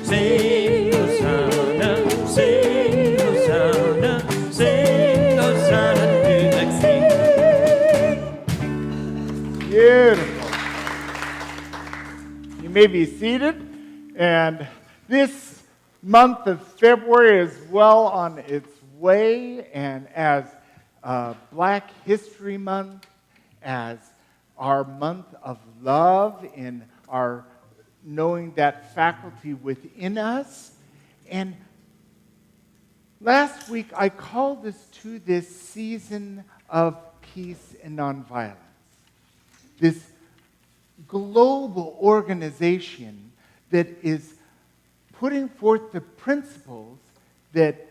Sing Hosanna, sing Hosanna, sing Hosanna to the King. Beautiful. You may be seated, and this month of February is well on its way, and as Black History Month, as our month of love in our knowing that faculty within us. And last week I called us to this season of peace and nonviolence, this global organization that is putting forth the principles that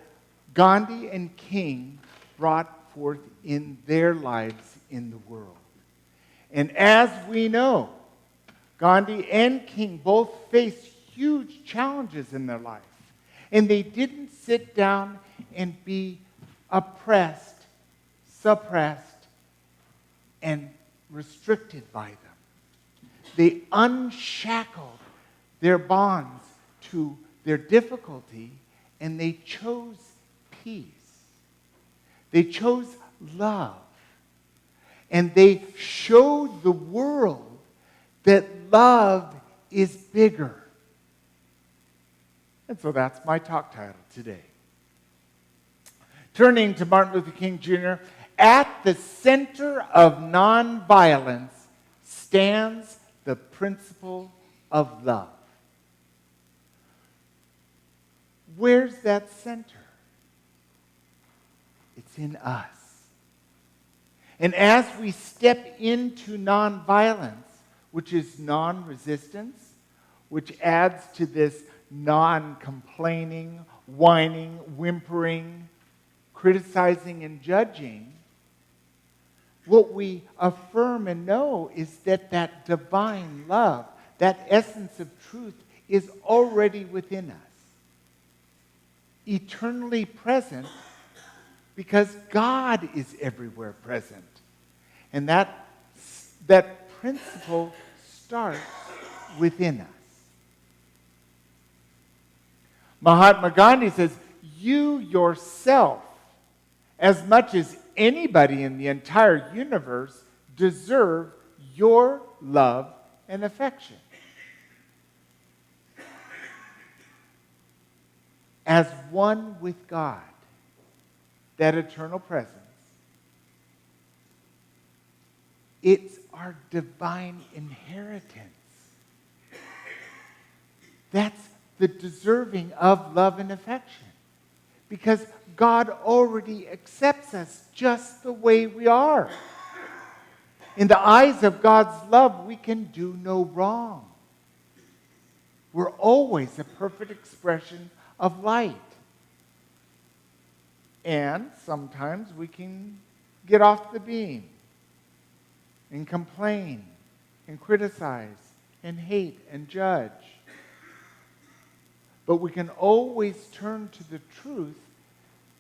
Gandhi and King brought forth in their lives in the world. And as we know, Gandhi and King both faced huge challenges in their life. And they didn't sit down and be oppressed, suppressed, and restricted by them. They unshackled their bonds to their difficulty, and they chose peace. They chose love. And they showed the world that love is bigger. And so that's my talk title today. Turning to Martin Luther King Jr., at the center of nonviolence stands the principle of love. Where's that center? It's in us. And as we step into nonviolence, which is non-resistance, which adds to this non-complaining, whining, whimpering, criticizing, and judging, what we affirm and know is that that divine love, that essence of truth, is already within us, eternally present, because God is everywhere present. And that principle starts within us. Mahatma Gandhi says, you yourself, as much as anybody in the entire universe, deserve your love and affection. As one with God, that eternal presence, it's our divine inheritance. That's the deserving of love and affection. Because God already accepts us just the way we are. In the eyes of God's love, we can do no wrong. We're always a perfect expression of light. And sometimes we can get off the beam and complain and criticize and hate and judge. But we can always turn to the truth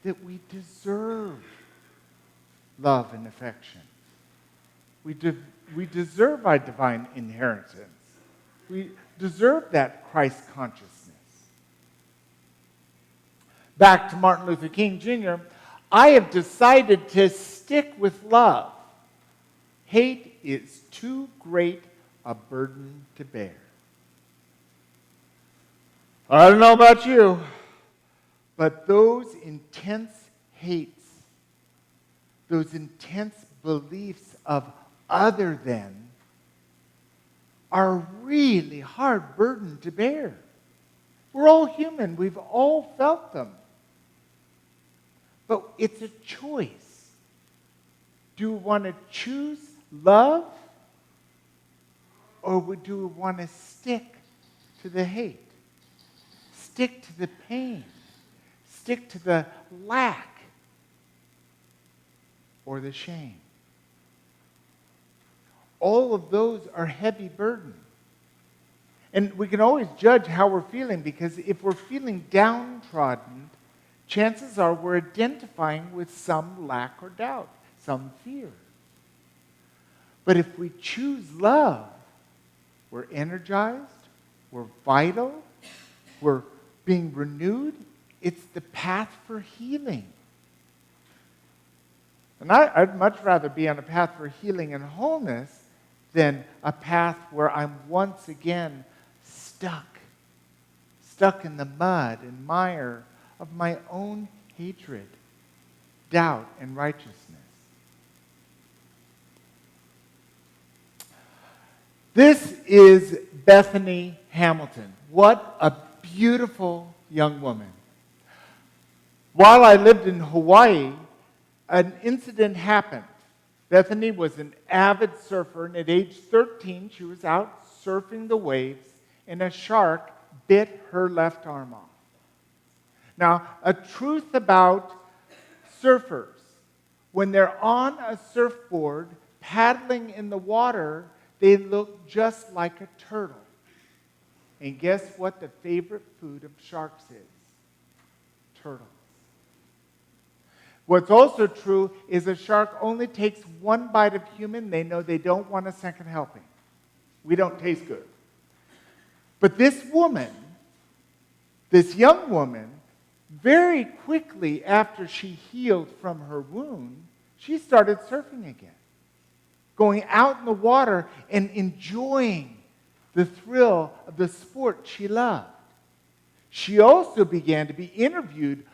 that we deserve love and affection. We deserve our divine inheritance. We deserve that Christ consciousness. Back to Martin Luther King Jr., I have decided to stick with love. Hate is too great a burden to bear. I don't know about you, but those intense hates, those intense beliefs of other than, are a really hard burden to bear. We're all human. We've all felt them. But it's a choice. Do we want to choose love, or do we want to stick to the hate? Stick to the pain? Stick to the lack or the shame? All of those are heavy burdens. And we can always judge how we're feeling, because if we're feeling downtrodden, chances are we're identifying with some lack or doubt, some fear. But if we choose love, we're energized, we're vital, we're being renewed. It's the path for healing. And I'd much rather be on a path for healing and wholeness than a path where I'm once again stuck in the mud and mire of my own hatred, doubt, and righteousness. This is Bethany Hamilton. What a beautiful young woman. While I lived in Hawaii, an incident happened. Bethany was an avid surfer, and at age 13, she was out surfing the waves, and a shark bit her left arm off. Now, a truth about surfers: when they're on a surfboard paddling in the water, they look just like a turtle. And guess what the favorite food of sharks is? Turtles. What's also true is a shark only takes one bite of human. They know they don't want a second helping. We don't taste good. But this woman, this young woman, very quickly after she healed from her wound, she started surfing again, going out in the water and enjoying the thrill of the sport she loved. She also began to be interviewed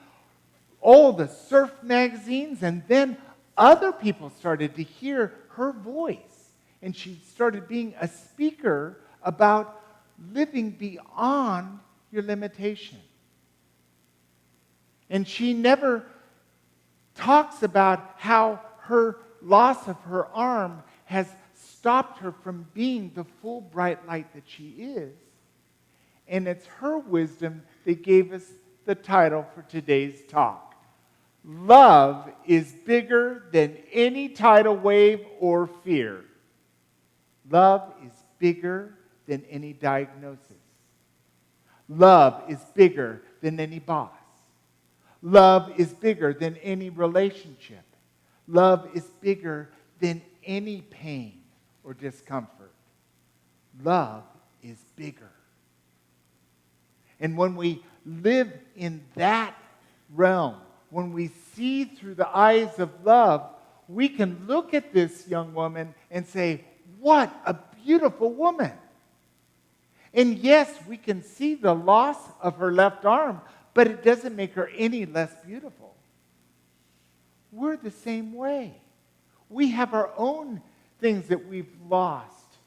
all the surf magazines, and then other people started to hear her voice, and she started being a speaker about living beyond your limitation. And she never talks about how her loss of her arm has stopped her from being the full bright light that she is. And it's her wisdom that gave us the title for today's talk. Love is bigger than any tidal wave or fear. Love is bigger than any diagnosis. Love is bigger than any boss. Love is bigger than any relationship. Love is bigger than any pain or discomfort. Love is bigger. And when we live in that realm, when we see through the eyes of love, we can look at this young woman and say, what a beautiful woman. And yes, we can see the loss of her left arm, but it doesn't make her any less beautiful. We're the same way. We have our own things that we've lost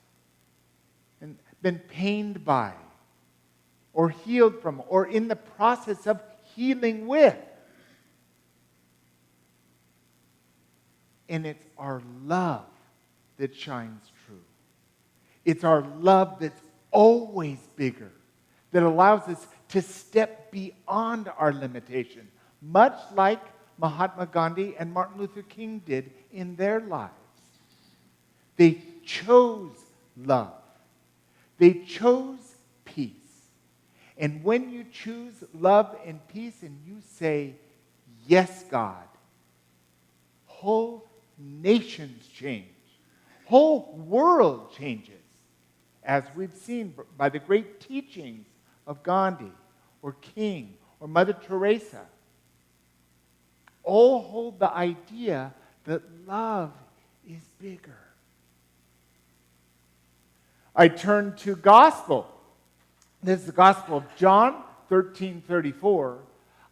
and been pained by, or healed from, or in the process of healing with. And it's our love that shines true. It's our love that's always bigger, that allows us to step beyond our limitation, much like Mahatma Gandhi and Martin Luther King did in their lives. They chose love. They chose peace. And when you choose love and peace and you say, yes, God, whole nations change. Whole world changes, as we've seen by the great teachings of Gandhi or King or Mother Teresa. All hold the idea that love is bigger. I turn to gospel. This is the Gospel of John 13:34.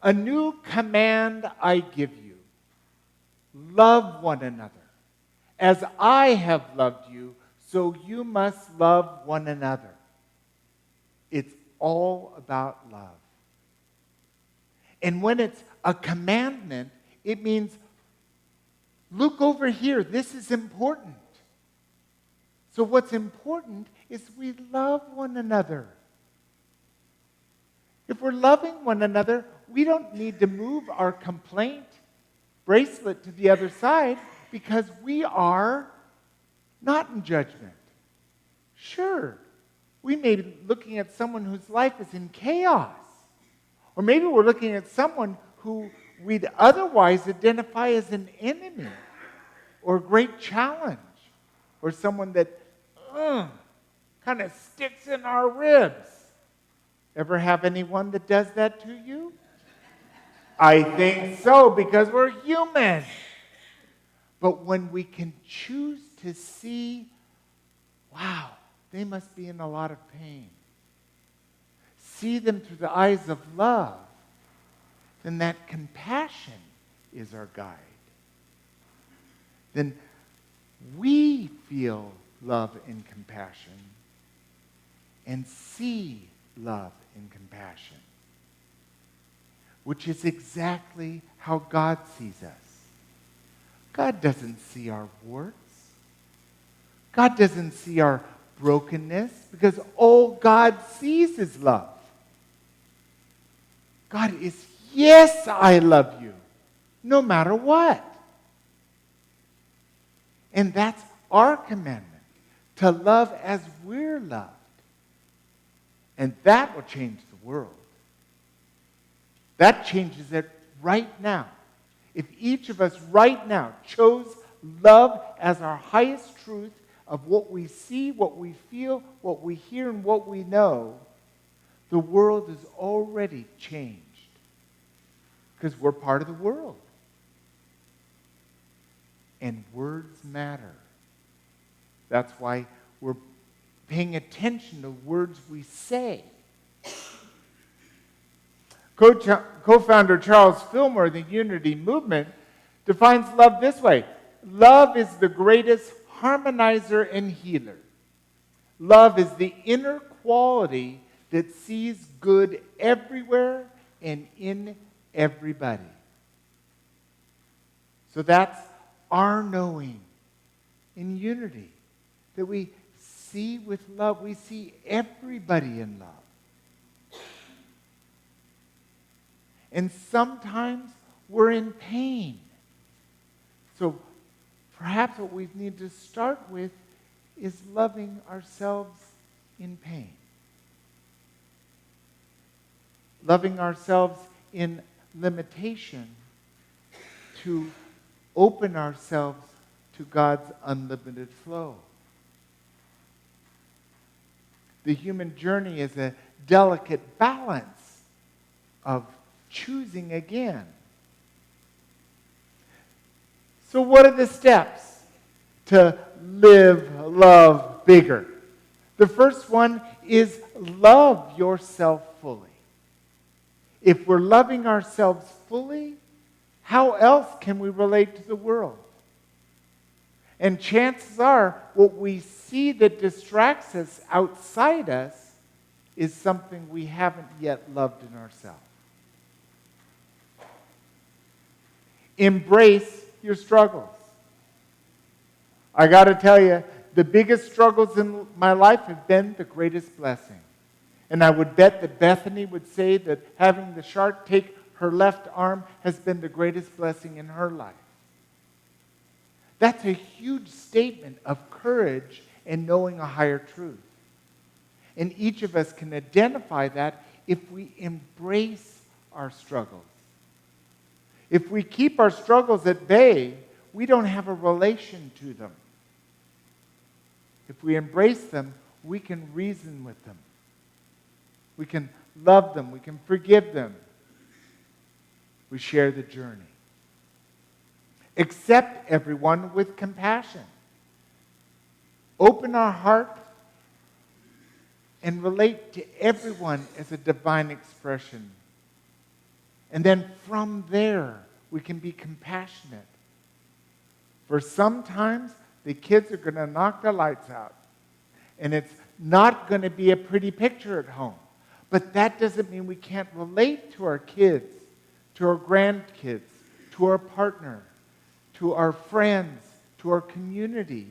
A new command I give you. Love one another. As I have loved you, so you must love one another. It's all about love. And when it's a commandment, it means, look over here, this is important. So what's important is we love one another. If we're loving one another, we don't need to move our complaint bracelet to the other side because we are not in judgment. Sure, we may be looking at someone whose life is in chaos. Or maybe we're looking at someone who we'd otherwise identify as an enemy or a great challenge or someone that kind of sticks in our ribs. Ever have anyone that does that to you? I think so, because we're human. But when we can choose to see, wow, they must be in a lot of pain, see them through the eyes of love, then that compassion is our guide. Then we feel love and compassion and see love and compassion, which is exactly how God sees us. God doesn't see our warts. God doesn't see our brokenness, because all God sees is love. God is, yes, I love you, no matter what. And that's our commandment, to love as we're loved. And that will change the world. That changes it right now. If each of us right now chose love as our highest truth of what we see, what we feel, what we hear, and what we know, the world is already changed. Because we're part of the world. And words matter. That's why we're paying attention to words we say. Co-founder Charles Fillmore of the Unity Movement defines love this way. Love is the greatest harmonizer and healer. Love is the inner quality that sees good everywhere and in everybody. So that's our knowing in unity, that we see with love. We see everybody in love. And sometimes we're in pain. So perhaps what we need to start with is loving ourselves in pain. Loving ourselves in limitation to open ourselves to God's unlimited flow. The human journey is a delicate balance of choosing again. So what are the steps to live, love bigger? The first one is love yourself fully. If we're loving ourselves fully, how else can we relate to the world? And chances are, what we see that distracts us outside us is something we haven't yet loved in ourselves. Embrace your struggles. I got to tell you, the biggest struggles in my life have been the greatest blessing. And I would bet that Bethany would say that having the shark take her left arm has been the greatest blessing in her life. That's a huge statement of courage and knowing a higher truth. And each of us can identify that if we embrace our struggles. If we keep our struggles at bay, we don't have a relation to them. If we embrace them, we can reason with them. We can love them. We can forgive them. We share the journey. Accept everyone with compassion. Open our heart and relate to everyone as a divine expression. And then from there, we can be compassionate. For sometimes the kids are going to knock the lights out. And it's not going to be a pretty picture at home. But that doesn't mean we can't relate to our kids, to our grandkids, to our partner, to our friends, to our community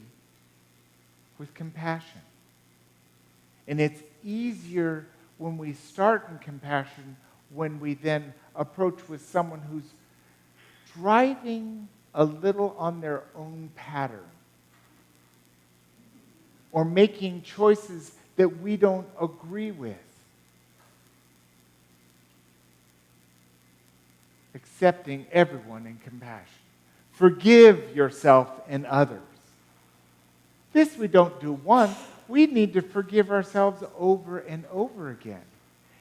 with compassion. And it's easier when we start in compassion when we then approach with someone who's driving a little on their own pattern or making choices that we don't agree with. Accepting everyone in compassion. Forgive yourself and others. This we don't do once. We need to forgive ourselves over and over again.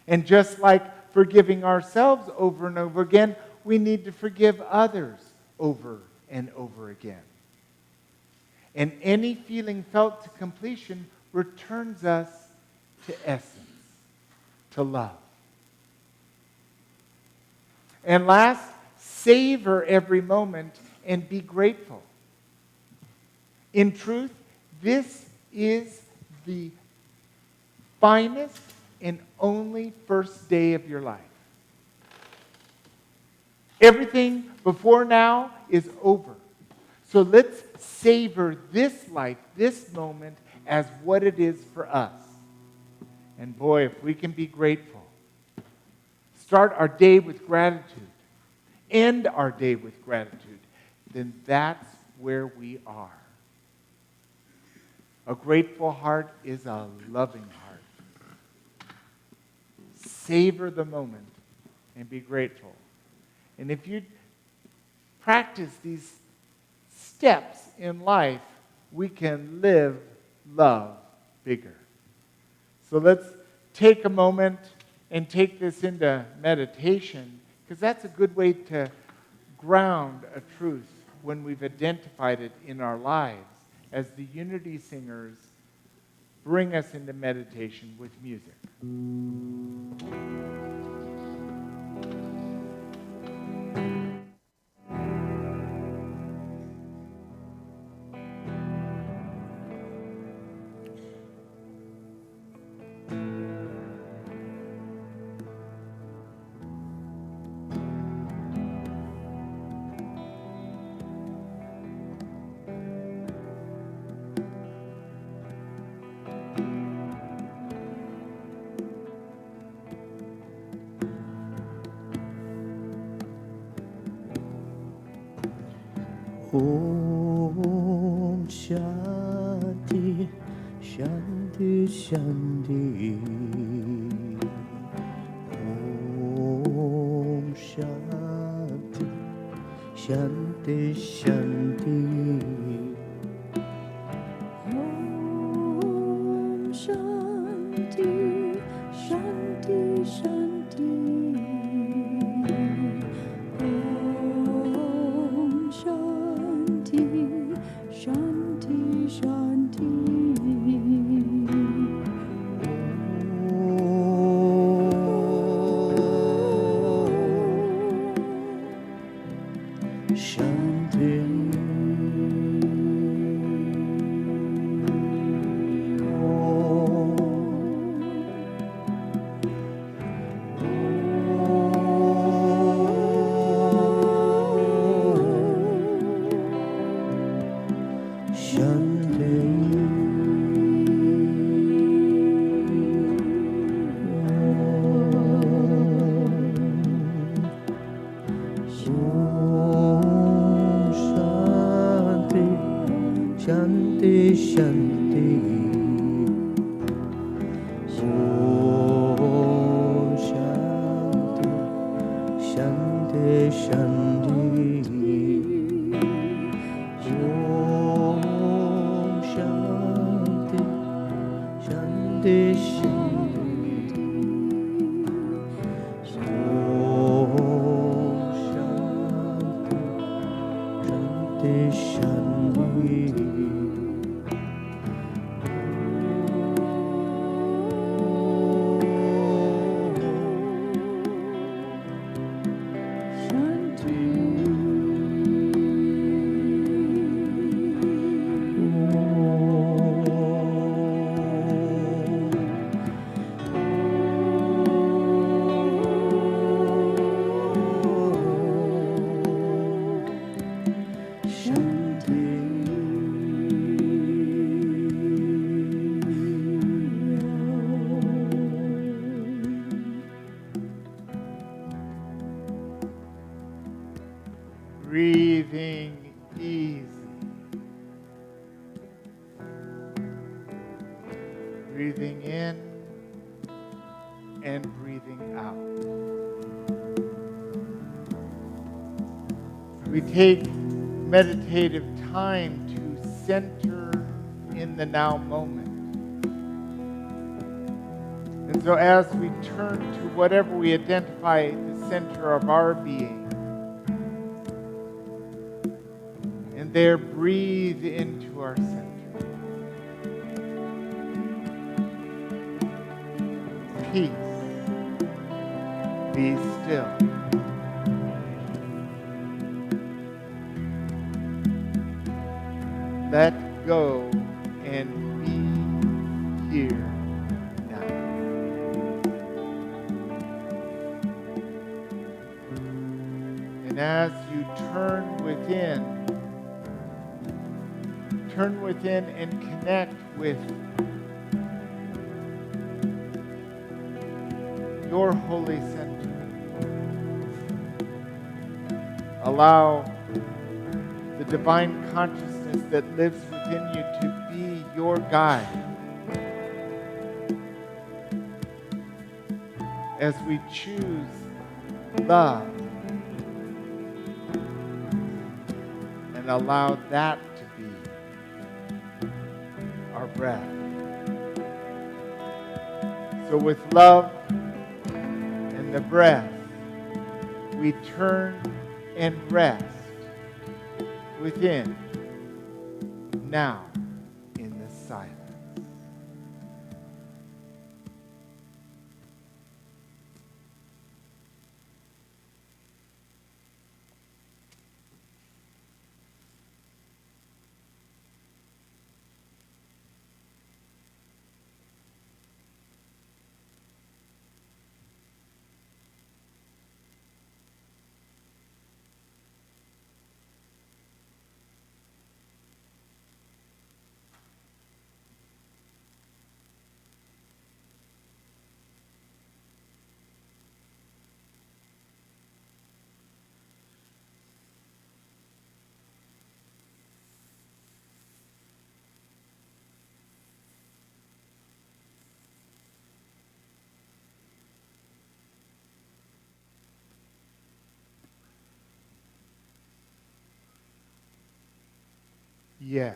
And just like forgiving ourselves over and over again, we need to forgive others over and over again. And any feeling felt to completion returns us to essence, to love. And last, savor every moment and be grateful. In truth, this is the finest and only first day of your life. Everything before now is over. So let's savor this life, this moment, as what it is for us. And boy, if we can be grateful, start our day with gratitude, end our day with gratitude, then that's where we are. A grateful heart is a loving heart. Savor the moment and be grateful. And if you practice these steps in life, we can live, love bigger. So let's take a moment and take this into meditation, because that's a good way to ground a truth when we've identified it in our lives, as the Unity Singers bring us into meditation with music. Om Shanti, Shanti, Shanti. Om Shanti, Shanti, Shanti. Om Shanti, Shanti, Shanti. Shanti, Shanti. Breathing easy. Breathing in and breathing out. We take meditative time to center in the now moment. And So as we turn to whatever we identify the center of our being, and there breathe into our center. Peace, be still. Let go and be here now. And as you turn within and connect with your holy center. Allow the divine consciousness that lives within you to be your guide as we choose love and allow that to be our breath. So with love and the breath, we turn and rest within, now, in the silence. Yes.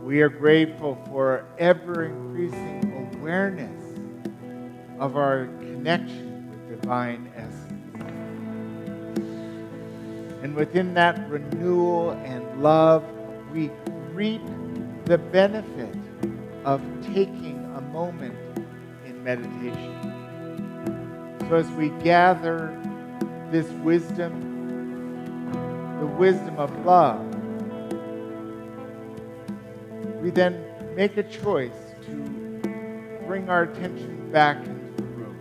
We are grateful for ever-increasing awareness of our connection with divine essence. And within that renewal and love, we reap the benefit of taking a moment in meditation. So as we gather this wisdom, the wisdom of love, we then make a choice to bring our attention back into the room.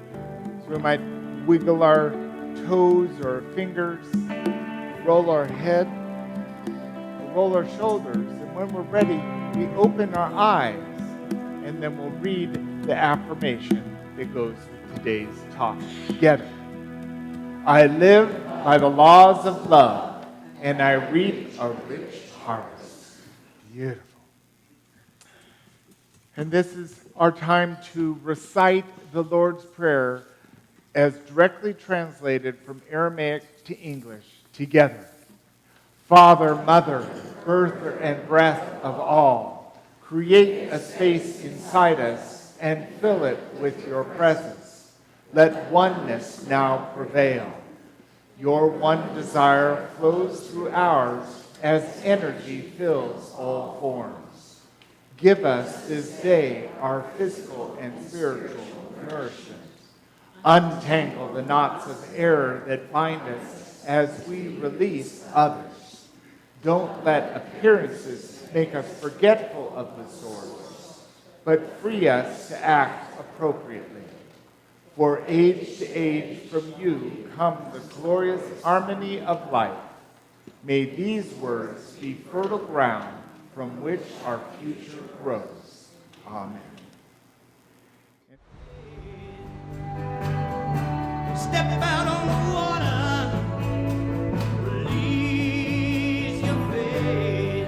So we might wiggle our toes or fingers, roll our head, roll our shoulders, and when we're ready, we open our eyes, and then we'll read the affirmation that goes with today's talk together. I live by the laws of love, and I reap a rich harvest. Beautiful. And this is our time to recite the Lord's Prayer as directly translated from Aramaic to English together. Father, Mother, birther and breath of all, create a space inside us and fill it with your presence. Let oneness now prevail. Your one desire flows through ours as energy fills all forms. Give us this day our physical and spiritual nourishment. Untangle the knots of error that bind us as we release others. Don't let appearances make us forgetful of the source, but free us to act appropriately. For age to age from you come the glorious harmony of life. May these words be fertile ground from which our future grows. Amen. Step out on the water, release your faith.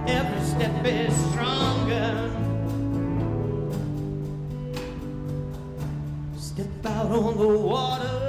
Every step is stronger. Step out on the water.